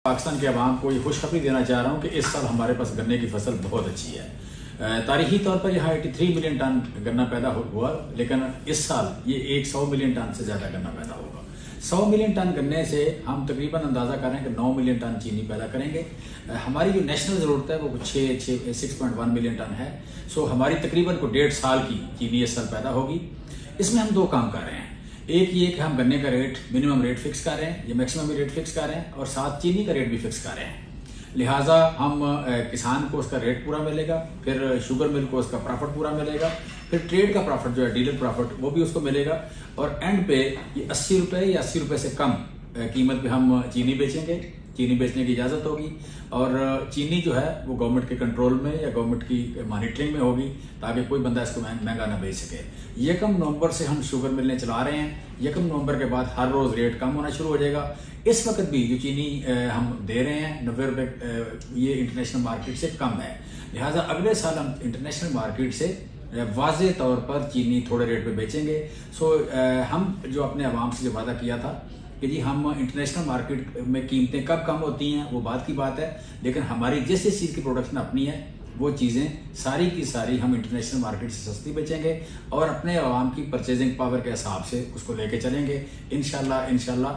पाकिस्तान के अवाम को ये खुशखबरी देना चाह रहा हूँ कि इस साल हमारे पास गन्ने की फसल बहुत अच्छी है। तारीखी तौर पर यहाँ 83 मिलियन टन गन्ना पैदा हुआ, लेकिन इस साल ये 100 मिलियन टन से ज़्यादा गन्ना पैदा होगा। 100 मिलियन टन गन्ने से हम तकरीबन अंदाज़ा कर रहे हैं कि 9 मिलियन टन चीनी पैदा करेंगे। हमारी जो नेशनल ज़रूरत है वो 6.1 मिलियन टन है। सो हमारी तकरीबन को 1.5 साल की चीनी इस साल पैदा होगी। इसमें हम 2 काम कर रहे हैं। एक ये कि हम गन्ने का रेट मिनिमम रेट फिक्स कर रहे हैं या मैक्सिमम रेट फिक्स कर रहे हैं, और साथ चीनी का रेट भी फिक्स कर रहे हैं। लिहाजा हम किसान को उसका रेट पूरा मिलेगा, फिर शुगर मिल को उसका प्रॉफिट पूरा मिलेगा, फिर ट्रेड का प्रॉफिट जो है डीलर प्रॉफिट वो भी उसको मिलेगा, और एंड पे ये 80 रुपये या 80 रुपये से कम कीमत पे हम चीनी बेचेंगे। चीनी बेचने की इजाज़त होगी, और चीनी जो है वो गवर्नमेंट के कंट्रोल में या गवर्नमेंट की मॉनिटरिंग में होगी, ताकि कोई बंदा इसको महंगा ना बेच सके। 1 नवंबर से हम शुगर मिलने चला रहे हैं। 1 नवंबर के बाद हर रोज़ रेट कम होना शुरू हो जाएगा। इस वक्त भी जो चीनी हम दे रहे हैं 90 रुपये, ये इंटरनेशनल मार्केट से कम है। लिहाजा अगले साल हम इंटरनेशनल मार्केट से वाज़े तौर पर चीनी थोड़े रेट पे बेचेंगे। हम जो अपने अवाम से जो वादा किया था कि जी हम इंटरनेशनल मार्केट में कीमतें कब कम होती हैं वो बात की बात है, लेकिन हमारी जिस चीज़ की प्रोडक्शन अपनी है वो चीज़ें सारी की सारी हम इंटरनेशनल मार्केट से सस्ती बेचेंगे, और अपने आवाम की परचेजिंग पावर के हिसाब से उसको लेके चलेंगे। इंशाल्लाह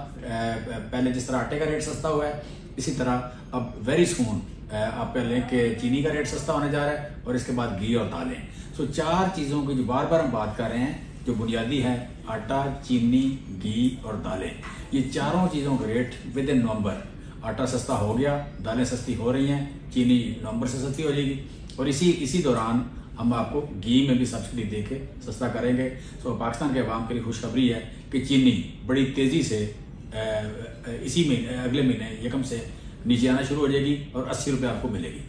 पहले जिस तरह आटे का रेट सस्ता हुआ है, इसी तरह अब वेरी सून आप कह लें कि चीनी का रेट सस्ता होने जा रहा है, और इसके बाद घी और दालें। 4 चीज़ों की जो बार बार हम बात कर रहे हैं, जो बुनियादी है आटा, चीनी, घी और दालें, ये चारों चीज़ों का रेट विद इन नवंबर, आटा सस्ता हो गया, दालें सस्ती हो रही हैं, चीनी नवंबर से सस्ती हो जाएगी, और इसी दौरान हम आपको घी में भी सब्सिडी दे के सस्ता करेंगे। पाकिस्तान के अवाम के लिए खुशखबरी है कि चीनी बड़ी तेज़ी से इसी महीने अगले महीने 1 से नीचे आना शुरू हो जाएगी, और 80 रुपये आपको मिलेगी।